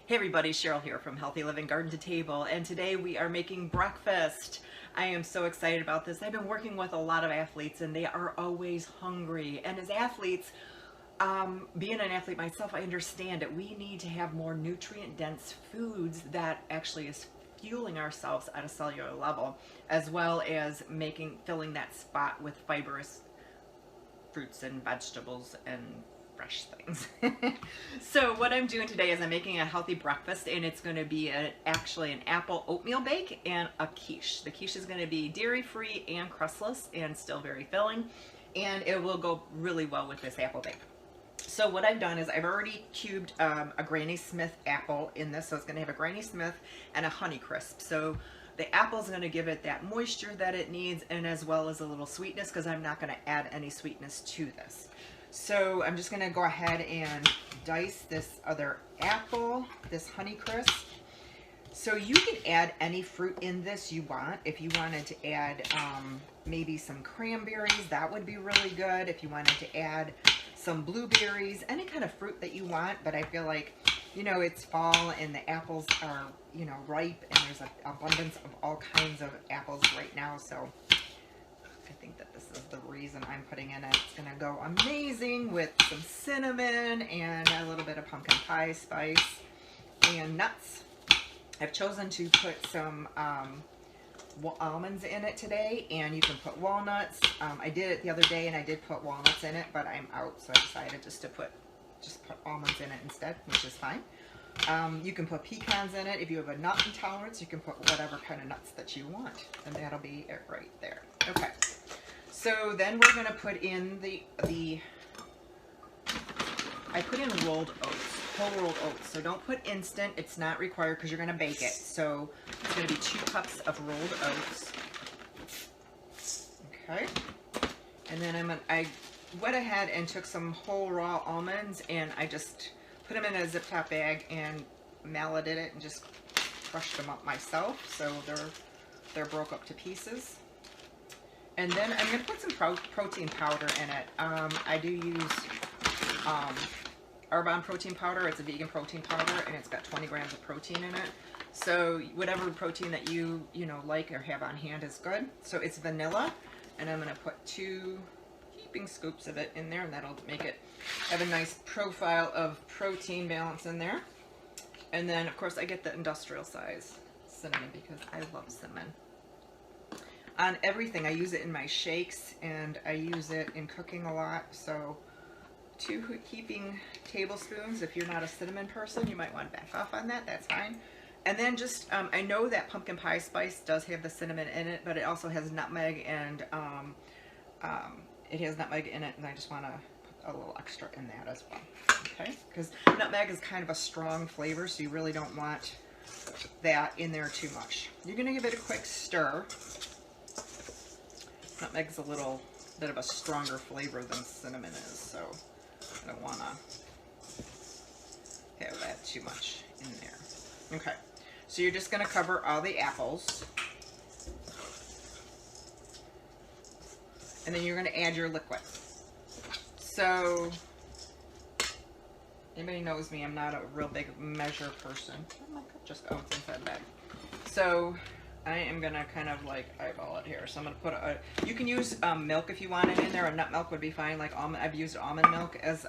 Hey everybody, Cheryl here from Healthy Living Garden to Table, and today we are making breakfast. I am so excited about this. I've been working with a lot of athletes and they are always hungry. And as athletes, being an athlete myself, I understand that we need to have more nutrient-dense foods that actually is fueling ourselves at a cellular level, as well as filling that spot with fibrous fruits and vegetables and fresh things. So what I'm doing today is I'm making a healthy breakfast, and it's going to be actually an apple oatmeal bake and a quiche. The quiche is going to be dairy-free and crustless and still very filling, and it will go really well with this apple bake. So what I've done is I've already cubed a Granny Smith apple in this, so it's going to have a Granny Smith and a Honey Crisp. So the apple is going to give it that moisture that it needs, and as well as a little sweetness, because I'm not going to add any sweetness to this. So I'm just going to go ahead and dice this other apple, this Honey Crisp. So you can add any fruit in this you want. If you wanted to add maybe some cranberries, that would be really good. If you wanted to add some blueberries, any kind of fruit that you want. But I feel like, you know, it's fall and the apples are, you know, ripe, and there's an abundance of all kinds of apples right now. So I think that this is the reason I'm putting in it. It's going to go amazing with some cinnamon and a little bit of pumpkin pie spice and nuts. I've chosen to put some almonds in it today, and you can put walnuts. I did it the other day and I did put walnuts in it, but I'm out, so I decided just to put almonds in it instead, which is fine. You can put pecans in it. If you have a nut intolerance, you can put whatever kind of nuts that you want, and that'll be it right there. Okay, so then we're going to put in I put in rolled oats, whole rolled oats. So don't put instant, it's not required because you're going to bake it. So it's going to be 2 cups of rolled oats. Okay, and then I went ahead and took some whole raw almonds, and I just put them in a Zip-Top bag and malleted it and just crushed them up myself, so they're broke up to pieces. And then I'm going to put some protein powder in it. I do use Arbonne protein powder. It's a vegan protein powder, and it's got 20 grams of protein in it. So whatever protein that you like or have on hand is good. So it's vanilla, and I'm going to put 2 heaping scoops of it in there, and that'll make it have a nice profile of protein balance in there. And then of course I get the industrial size cinnamon because I love cinnamon on everything. I use it in my shakes, and I use it in cooking a lot. So 2 heaping tablespoons. If you're not a cinnamon person, you might want to back off on that. That's fine. And then just I know that pumpkin pie spice does have the cinnamon in it, but it also has nutmeg, and it has nutmeg in it, and I just want to put a little extra in that as well. Okay, because nutmeg is kind of a strong flavor, so you really don't want that in there too much. You're going to give it a quick stir. Nutmeg's a little bit of a stronger flavor than cinnamon is, so I don't want to have that too much in there. Okay, so you're just going to cover all the apples, and then you're going to add your liquid. So anybody knows me, I'm not a real big measure person. Oh, my cup just goes inside the bag. So I am going to kind of like eyeball it here. So I'm going to put you can use milk if you want it in there. A nut milk would be fine. Like I've used almond milk as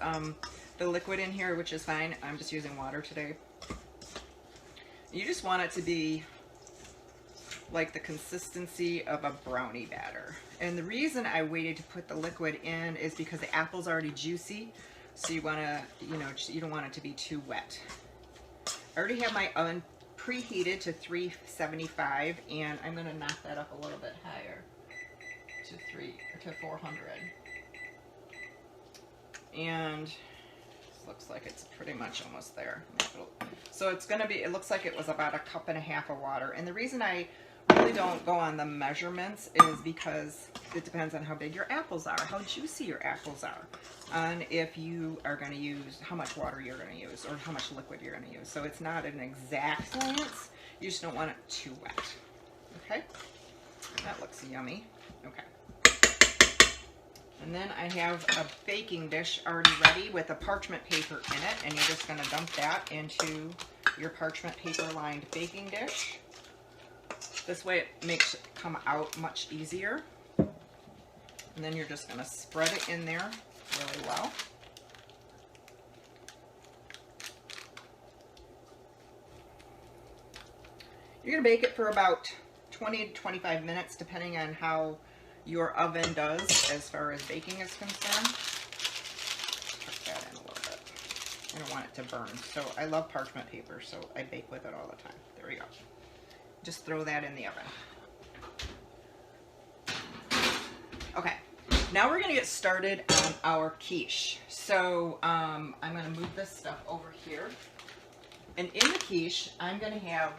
the liquid in here, which is fine. I'm just using water today. You just want it to be like the consistency of a brownie batter. And the reason I waited to put the liquid in is because the apple's already juicy. So you want to, you don't want it to be too wet. I already have my oven preheated to 375, and I'm going to knock that up a little bit higher to 400. And it looks like it's pretty much almost there. So it's going to be, it looks like it was about 1.5 cups of water. And the reason I really don't go on the measurements is because it depends on how big your apples are, how juicy your apples are, and if you are going to use, how much water you're going to use, or how much liquid you're going to use. So it's not an exact science. You just don't want it too wet. Okay, that looks yummy. Okay, and then I have a baking dish already ready with a parchment paper in it, and you're just going to dump that into your parchment paper lined baking dish. This way it makes it come out much easier. And then you're just going to spread it in there really well. You're going to bake it for about 20 to 25 minutes, depending on how your oven does as far as baking is concerned. Tuck that in a little bit. I don't want it to burn. So I love parchment paper, so I bake with it all the time. There we go. Just throw that in the oven. Okay, now we're going to get started on our quiche. So I'm going to move this stuff over here. And in the quiche, I'm going to have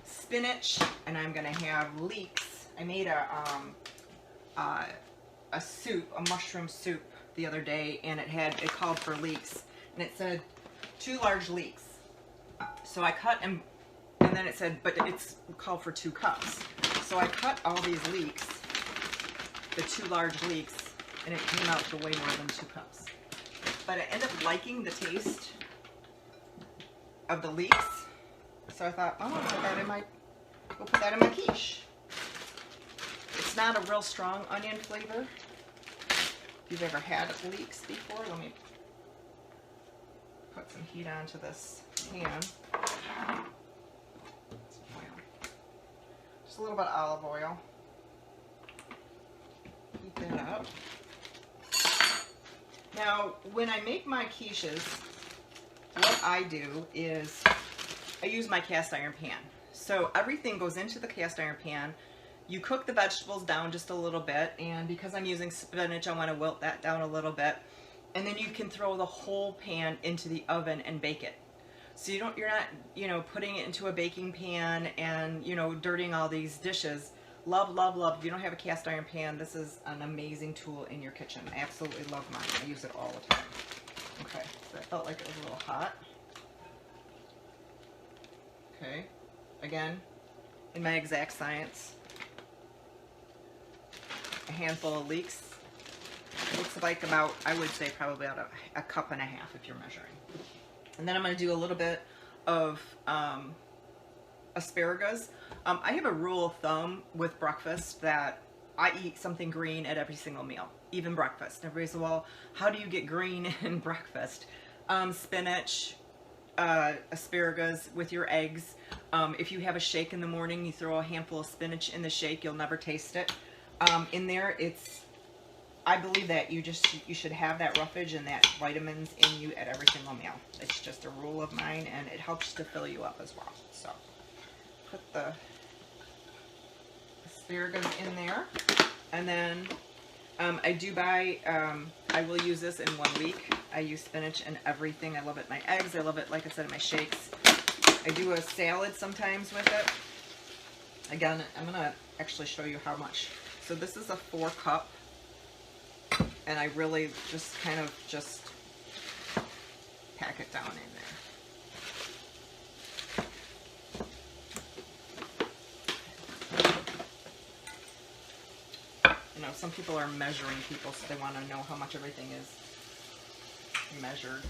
spinach, and I'm going to have leeks. I made a soup, a mushroom soup the other day, and it called for leeks, and it said 2 large leeks. So I cut and then it said, but it's called for 2 cups. So I cut all these leeks, the 2 large leeks, and it came out to way more than 2 cups. But I ended up liking the taste of the leeks, so I thought, oh, I'll put that in my quiche. It's not a real strong onion flavor. If you've ever had leeks before, let me put some heat onto this pan. Some oil. Just a little bit of olive oil. Heat that up. Now, when I make my quiches, what I do is I use my cast iron pan. So everything goes into the cast iron pan. You cook the vegetables down just a little bit, and because I'm using spinach, I want to wilt that down a little bit. And then you can throw the whole pan into the oven and bake it. So you're not, putting it into a baking pan and, dirtying all these dishes. Love, love, love. If you don't have a cast iron pan, this is an amazing tool in your kitchen. I absolutely love mine. I use it all the time. Okay, so I felt like it was a little hot. Okay, again, in my exact science, a handful of leeks. It looks like about, I would say probably about a cup and a half if you're measuring. And then I'm going to do a little bit of asparagus. I have a rule of thumb with breakfast that I eat something green at every single meal, even breakfast. Everybody says, well, how do you get green in breakfast? Spinach, asparagus with your eggs. If you have a shake in the morning, you throw a handful of spinach in the shake, you'll never taste it. In there, I believe that you should have that roughage and that vitamins in you at every single meal. It's just a rule of mine, and it helps to fill you up as well. So put the asparagus in there, and then I do buy, I will use this in 1 week. I use spinach in everything. I love it in my eggs. I love it, like I said, in my shakes. I do a salad sometimes with it. Again, I'm going to actually show you how much. So this is a 4 cup. And I really just kind of pack it down in there. Some people are measuring people, so they want to know how much everything is measured.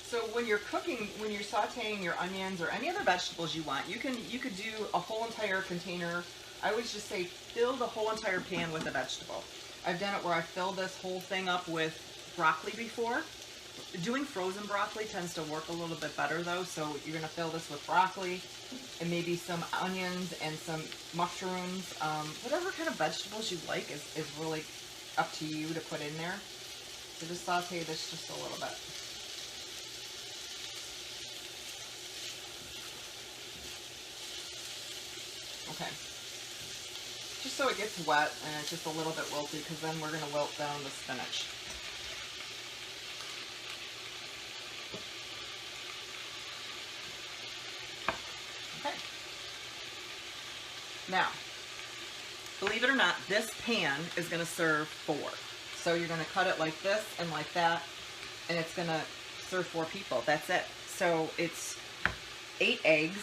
So when you're cooking, when you're sauteing your onions or any other vegetables you want, you could do a whole entire container. I always just say fill the whole entire pan with a vegetable. I've done it where I filled this whole thing up with broccoli before. Doing frozen broccoli tends to work a little bit better though, so you're going to fill this with broccoli and maybe some onions and some mushrooms. Whatever kind of vegetables you like is really up to you to put in there. So just saute this just a little bit. Okay, just so it gets wet and it's just a little bit wilty, because then we're going to wilt down the spinach. Okay. Now, believe it or not, this pan is going to serve 4. So you're going to cut it like this and like that, and it's going to serve 4 people. That's it. So it's 8 eggs,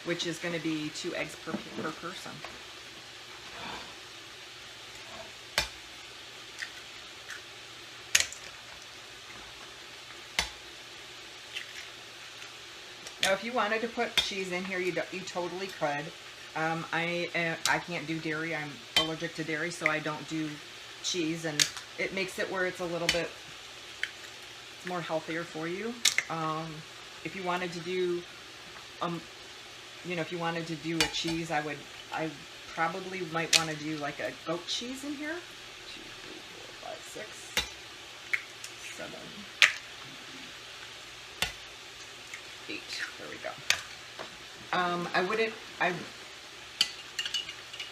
which is going to be 2 eggs per person. Now, if you wanted to put cheese in here, you totally could. I can't do dairy. I'm allergic to dairy, so I don't do cheese, and it makes it where it's a little bit more healthier for you. If you wanted to do, you know, if you wanted to do a cheese, I probably might want to do like a goat cheese in here. 2, 3, 4, 5, 6, 7, 8. There we go.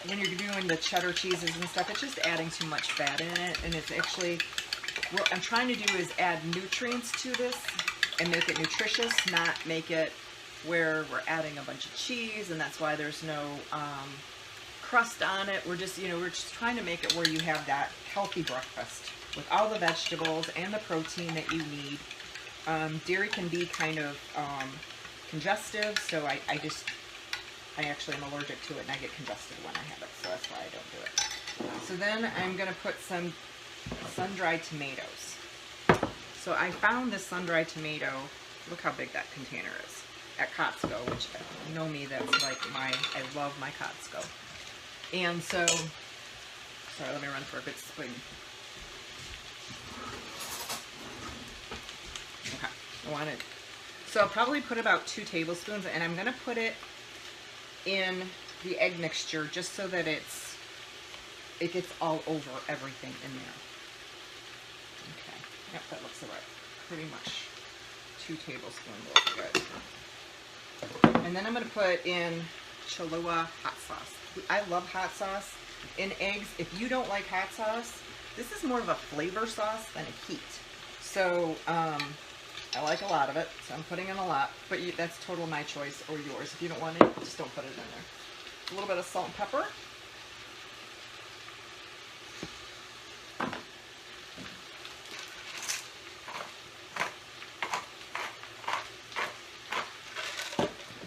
When you're doing the cheddar cheeses and stuff, it's just adding too much fat in it, and it's actually, what I'm trying to do is add nutrients to this and make it nutritious, not make it where we're adding a bunch of cheese, and that's why there's no crust on it. We're just, you know, we're just trying to make it where you have that healthy breakfast with all the vegetables and the protein that you need. Dairy can be kind of congestive, so I actually am allergic to it, and I get congested when I have it, so that's why I don't do it. So then I'm going to put some sun-dried tomatoes. So I found this sun-dried tomato, look how big that container is, at Costco, which, you know me, that's like I love my Costco. And so, sorry, let me run for a good spin. Okay, I want it. So I'll probably put about 2 tablespoons, and I'm going to put it in the egg mixture just so that it gets all over everything in there. Okay, yep, that looks about pretty much 2 tablespoons looks good. And then I'm going to put in Cholula hot sauce. I love hot sauce in eggs. If you don't like hot sauce, this is more of a flavor sauce than a heat. So I like a lot of it, so I'm putting in a lot, but that's total my choice or yours. If you don't want it, just don't put it in there. A little bit of salt and pepper.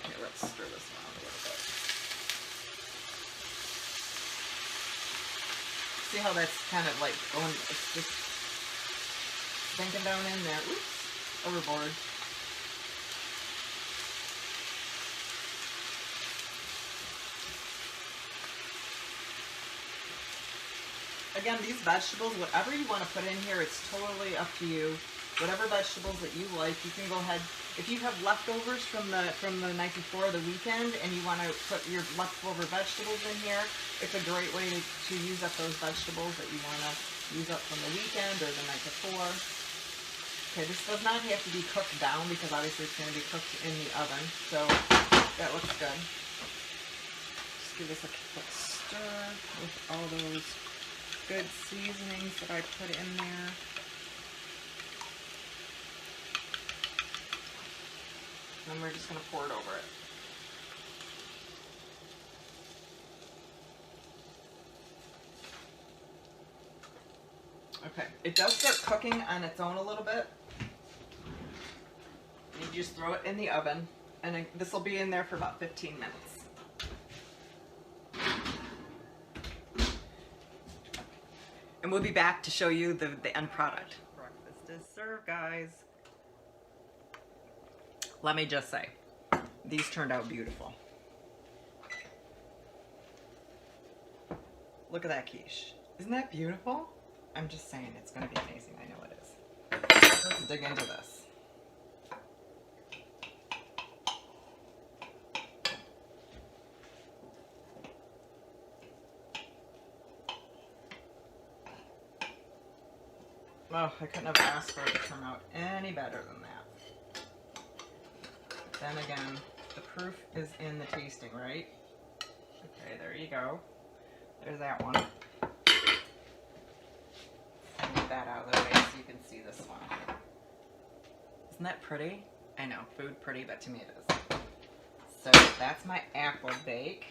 Okay, let's stir this around a little bit. See how that's kind of like going, it's just sinking down in there. Oops. Overboard. Again, these vegetables, whatever you want to put in here, it's totally up to you. Whatever vegetables that you like, you can go ahead. If you have leftovers from the night before, the weekend, and you want to put your leftover vegetables in here, it's a great way to use up those vegetables that you want to use up from the weekend or the night before. Okay, this does not have to be cooked down because obviously it's going to be cooked in the oven, so that looks good. Just give this a quick stir with all those good seasonings that I put in there. And we're just going to pour it over it. Okay, it does start cooking on its own a little bit. You just throw it in the oven, and this will be in there for about 15 minutes. And we'll be back to show you the end product. Breakfast is served, guys. Let me just say, these turned out beautiful. Look at that quiche. Isn't that beautiful? I'm just saying, it's going to be amazing. I know it is. Let's dig into this. Oh, I couldn't have asked for it to turn out any better than that. Then again, the proof is in the tasting, right? Okay, there you go. There's that one. Move that out of the way so you can see this one. Isn't that pretty? I know, food pretty, but to me it is. So that's my apple bake.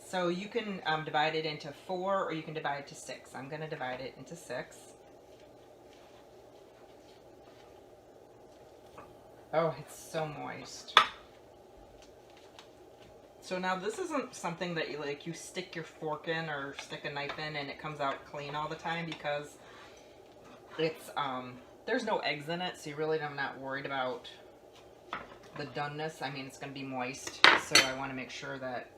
So you can divide it into 4 or you can divide it to 6. I'm going to divide it into 6. Oh, it's so moist. So now this isn't something that you stick your fork in or stick a knife in and it comes out clean all the time, because it's there's no eggs in it, so you really, I'm not worried about the doneness. I mean, it's going to be moist, so I want to make sure that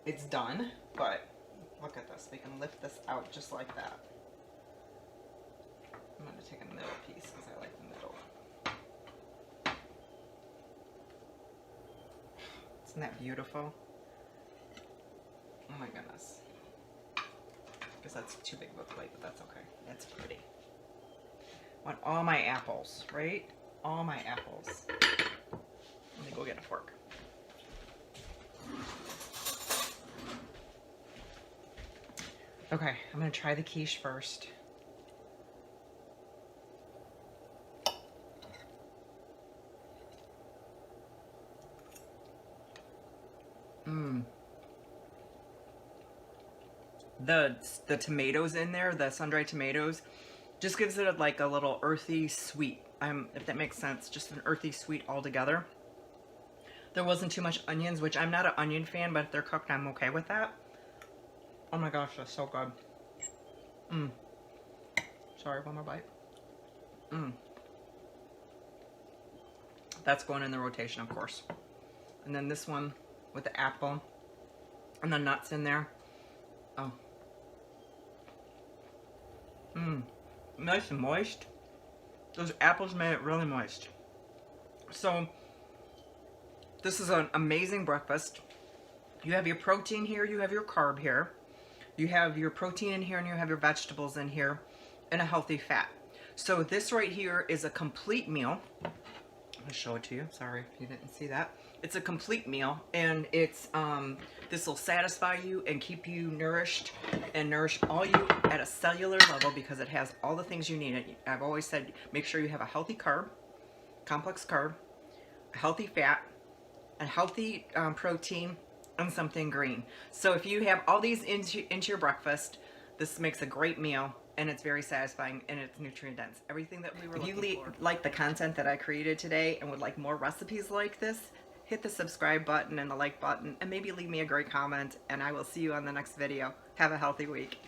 it's done. But look at this. We can lift this out just like that. I'm going to take a middle piece because I like the middle. Isn't that beautiful? Oh my goodness. I guess that's too big of a plate, but that's okay. That's pretty. I want all my apples, right? All my apples. Let me go get a fork. Okay, I'm gonna try the quiche first. The tomatoes in there, the sun-dried tomatoes, just gives it like a little earthy sweet. If that makes sense, just an earthy sweet altogether. There wasn't too much onions, which I'm not an onion fan, but if they're cooked, I'm okay with that. Oh my gosh, that's so good. Sorry, one more bite. That's going in the rotation, of course. And then this one with the apple and the nuts in there. Oh. Nice and moist. Those apples made it really moist. So, this is an amazing breakfast. You have your protein here, you have your carb here. You have your protein in here and you have your vegetables in here and a healthy fat. So this right here is a complete meal. I'll show it to you. Sorry if you didn't see that. It's a complete meal, and it's this will satisfy you and keep you nourished and nourish all you at a cellular level because it has all the things you need. I've always said make sure you have a healthy carb, complex carb, a healthy fat, a healthy protein, and something green. So if you have all these into your breakfast, this makes a great meal. And it's very satisfying and it's nutrient dense. Everything that we were looking for. If you like the content that I created today and would like more recipes like this, hit the subscribe button and the like button and maybe leave me a great comment, and I will see you on the next video. Have a healthy week.